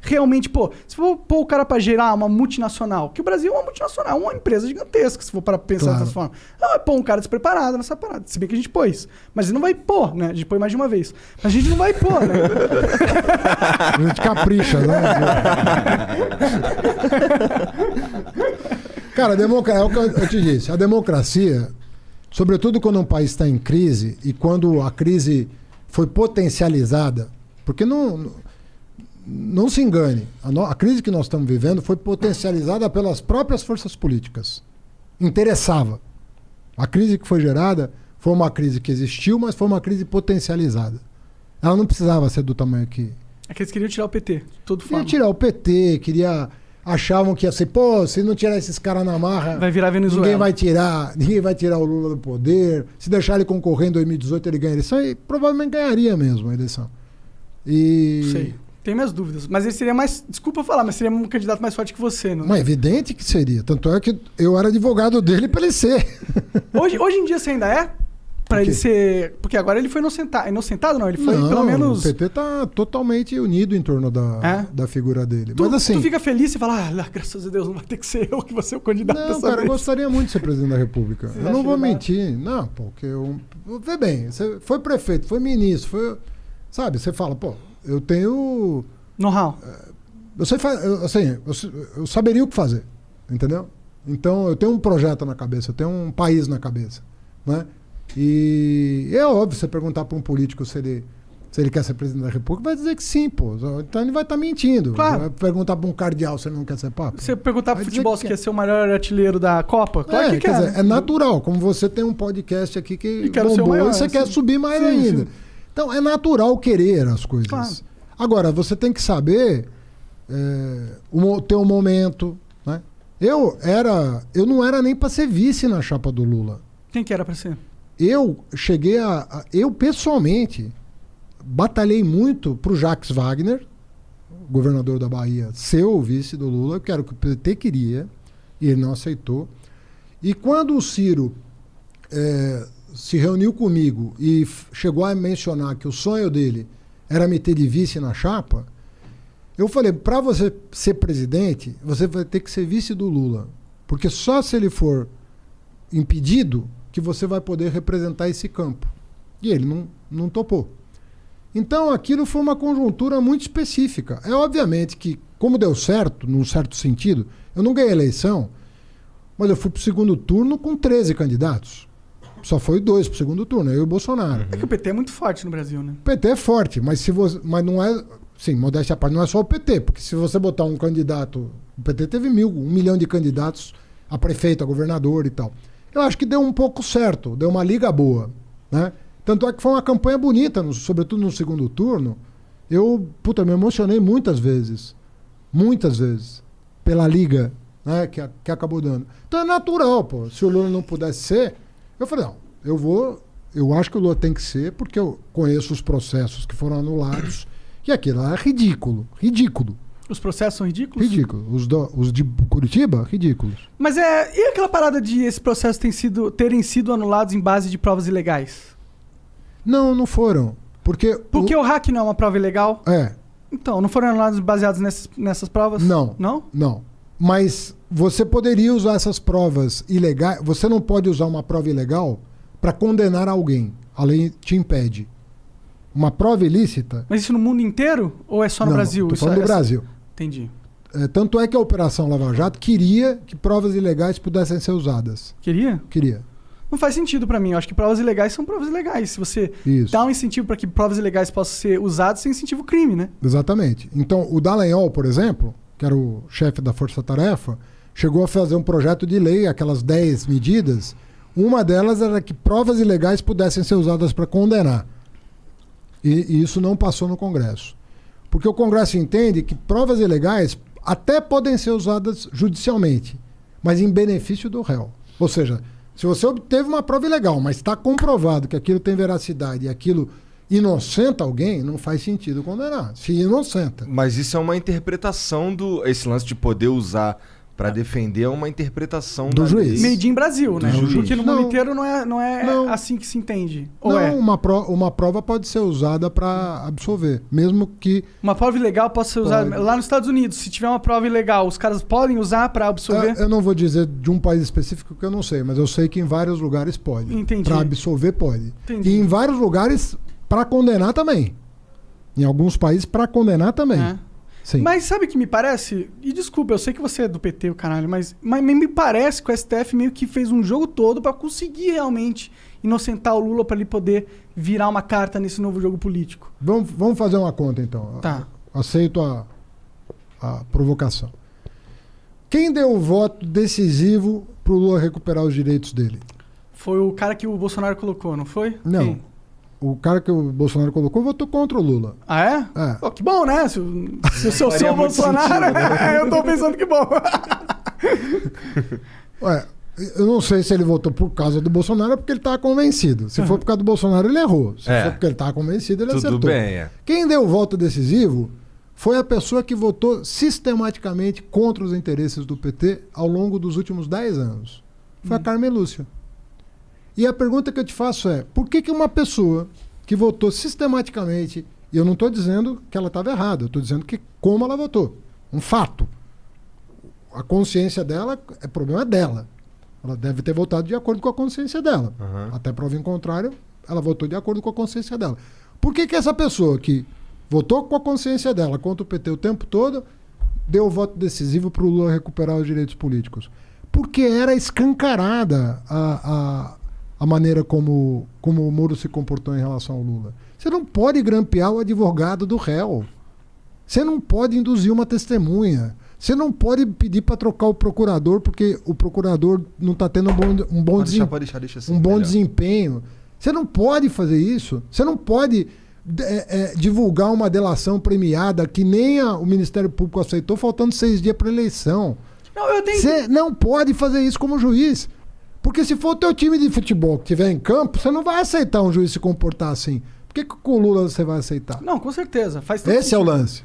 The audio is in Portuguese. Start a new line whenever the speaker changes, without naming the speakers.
realmente, pô, se for pôr o cara pra gerar uma multinacional, que o Brasil é uma multinacional, uma empresa gigantesca, se for para pensar dessa forma. Não vai pôr um cara despreparado nessa parada, se bem que a gente pôs. Mas ele não vai pôr, né? A gente põe mais de uma vez. Mas a gente não vai pôr, né?
A gente capricha, né? Cara, é o que eu te disse, a democracia, sobretudo quando um país está em crise e quando a crise foi potencializada, porque não se engane, a crise que nós estamos vivendo foi potencializada pelas próprias forças políticas. Interessava. A crise que foi gerada foi uma crise que existiu, mas foi uma crise potencializada. Ela não precisava ser do tamanho que...
É que eles queriam tirar o PT, todo
Queria
forma.
tirar o PT, achavam que ia ser, pô, se não tirar esses caras na marra,
vai virar Venezuela.
Ninguém vai tirar o Lula do poder. Se deixar ele concorrer em 2018, ele ganha a eleição e provavelmente ganharia mesmo a eleição.
Sei. Tenho minhas dúvidas. Mas ele seria mais, desculpa falar, mas seria um candidato mais forte que você, não?
Mas é evidente que seria. Tanto é que eu era advogado dele para ele ser.
Hoje em dia você ainda é? Pra ele ser... Porque agora ele foi inocentado, não? Ele foi,
não,
pelo menos...
O PT tá totalmente unido em torno da figura dele. Mas assim...
Tu fica feliz e fala, graças a Deus, não vai ter que ser eu que vou ser o candidato
não,
dessa
cara,
vez.
eu gostaria muito de ser presidente da República.
Você
eu não vou
acha
mentir. Não, porque eu... Vê bem, você foi prefeito, foi ministro, foi... Sabe, você fala, pô, eu tenho...
Know-how.
Eu saberia o que fazer, entendeu? Então, eu tenho um projeto na cabeça, eu tenho um país na cabeça, né? E é óbvio, você perguntar para um político se ele quer ser presidente da República, vai dizer que sim, pô. Então ele vai estar mentindo.
Claro.
Vai perguntar para um cardeal se ele não quer ser papa.
Você perguntar pro futebol se quer ser o maior artilheiro da Copa? Claro que quer.
Dizer, é natural, como você tem um podcast aqui que
bombou
maior, e você
sim.
quer subir mais ainda. Sim. Então, é natural querer as coisas.
Claro.
Agora, você tem que saber o teu momento, né? Eu não era nem para ser vice na chapa do Lula.
Quem que era para ser?
Eu cheguei eu pessoalmente batalhei muito pro Jacques Wagner, governador da Bahia, ser o vice do Lula, que era o que o PT queria, e ele não aceitou. E quando o Ciro se reuniu comigo e chegou a mencionar que o sonho dele era me ter de vice na chapa, eu falei, para você ser presidente, você vai ter que ser vice do Lula, porque só se ele for impedido que você vai poder representar esse campo. E ele não topou. Então aquilo foi uma conjuntura muito específica. É obviamente que, como deu certo, num certo sentido, eu não ganhei a eleição, mas eu fui para o segundo turno com 13 candidatos. Só foi 2 para o segundo turno, eu e o Bolsonaro.
É que o PT é muito forte no Brasil, né?
O PT é forte, mas não é... Sim, modéstia à parte, não é só o PT, porque se você botar um candidato... O PT teve 1 milhão de candidatos a prefeito, a governador e tal. Eu acho que deu um pouco certo, deu uma liga boa, né? Tanto é que foi uma campanha bonita, sobretudo no segundo turno. Eu, me emocionei muitas vezes, pela liga, né, que acabou dando. Então é natural, pô. Se o Lula não pudesse ser, eu falei, não, eu acho que o Lula tem que ser, porque eu conheço os processos que foram anulados, e aquilo é ridículo.
Os processos são ridículos?
Ridículo. Os de Curitiba, ridículos.
Mas e aquela parada de esses processos terem sido anulados em base de provas ilegais?
Não foram. Porque
o hack não é uma prova ilegal?
É.
Então, não foram anulados baseados nessas provas?
Não.
Não?
Não. Mas você poderia usar essas provas ilegais. Você não pode usar uma prova ilegal para condenar alguém. A lei te impede. Uma prova ilícita...
Mas isso no mundo inteiro? Ou é só no Brasil?
Estou falando do Brasil.
Entendi.
Tanto é que a Operação Lava Jato queria que provas ilegais pudessem ser usadas.
Queria?
Queria.
Não faz sentido pra mim. Eu acho que provas ilegais são provas ilegais. Se você dá um incentivo para que provas ilegais possam ser usadas, você incentiva o crime, né?
Exatamente. Então, o Dallagnol, por exemplo, que era o chefe da Força Tarefa, chegou a fazer um projeto de lei, aquelas 10 medidas. Uma delas era que provas ilegais pudessem ser usadas para condenar. E isso não passou no Congresso. Porque o Congresso entende que provas ilegais até podem ser usadas judicialmente, mas em benefício do réu. Ou seja, se você obteve uma prova ilegal, mas está comprovado que aquilo tem veracidade e aquilo inocenta alguém, não faz sentido condenar. Se inocenta.
Mas isso é uma interpretação esse lance de poder usar Pra defender uma interpretação
Do
da
juiz.
lei.
Made in Brasil, né?
juiz.
Porque no mundo
Não.
inteiro não é
Não.
assim que se entende. Ou
Não,
é?
uma prova pode ser usada para absolver, mesmo que
Uma prova ilegal pode ser usada
Pode.
lá nos Estados Unidos. Se tiver uma prova ilegal, os caras podem usar pra absolver?
eu não vou dizer de um país específico que eu não sei, mas eu sei que em vários lugares pode.
Entendi.
Para absolver pode.
Entendi.
E em vários lugares para condenar também. Em alguns países para condenar também.
É.
Sim.
Mas sabe o que me parece? E desculpa, eu sei que você é do PT, o caralho, mas me parece que o STF meio que fez um jogo todo pra conseguir realmente inocentar o Lula pra ele poder virar uma carta nesse novo jogo político.
Vamos fazer uma conta então.
Tá.
Aceito a provocação. Quem deu o voto decisivo pro Lula recuperar os direitos dele?
Foi o cara que o Bolsonaro colocou, não foi?
Não.
Quem?
O cara que o Bolsonaro colocou votou contra o Lula.
Ah, é?
É.
Pô, que bom, né? Se eu sou
Faria
o
muito
Bolsonaro,
sentido,
eu tô pensando que bom.
Ué, eu não sei se ele votou por causa do Bolsonaro ou porque ele estava convencido. Se for por causa do Bolsonaro, ele errou. Se for porque ele estava convencido, ele
Tudo
acertou.
bem, é.
Quem deu o voto decisivo foi a pessoa que votou sistematicamente contra os interesses do PT ao longo dos últimos 10 anos. Foi a Carmen Lúcia. E a pergunta que eu te faço é, por que uma pessoa que votou sistematicamente, e eu não estou dizendo que ela estava errada, eu estou dizendo que como ela votou, um fato. A consciência dela é problema dela. Ela deve ter votado de acordo com a consciência dela.
Uhum.
Até prova em contrário, ela votou de acordo com a consciência dela. Por que essa pessoa que votou com a consciência dela contra o PT o tempo todo deu o voto decisivo para o Lula recuperar os direitos políticos? Porque era escancarada a maneira como o Moro se comportou em relação ao Lula. Você não pode grampear o advogado do réu. Você não pode induzir uma testemunha. Você não pode pedir para trocar o procurador porque o procurador não está tendo um bom
Deixa assim,
um bom
melhor.
desempenho. Você não pode fazer isso. Você não pode divulgar uma delação premiada que nem o Ministério Público aceitou, faltando 6 dias para a eleição.
Não, eu tenho...
Você não pode fazer isso como juiz. Porque se for o teu time de futebol que estiver em campo, você não vai aceitar um juiz se comportar assim. Por que com o Lula você vai aceitar?
Não, com certeza. Faz todo
Esse é o
sentido.
lance.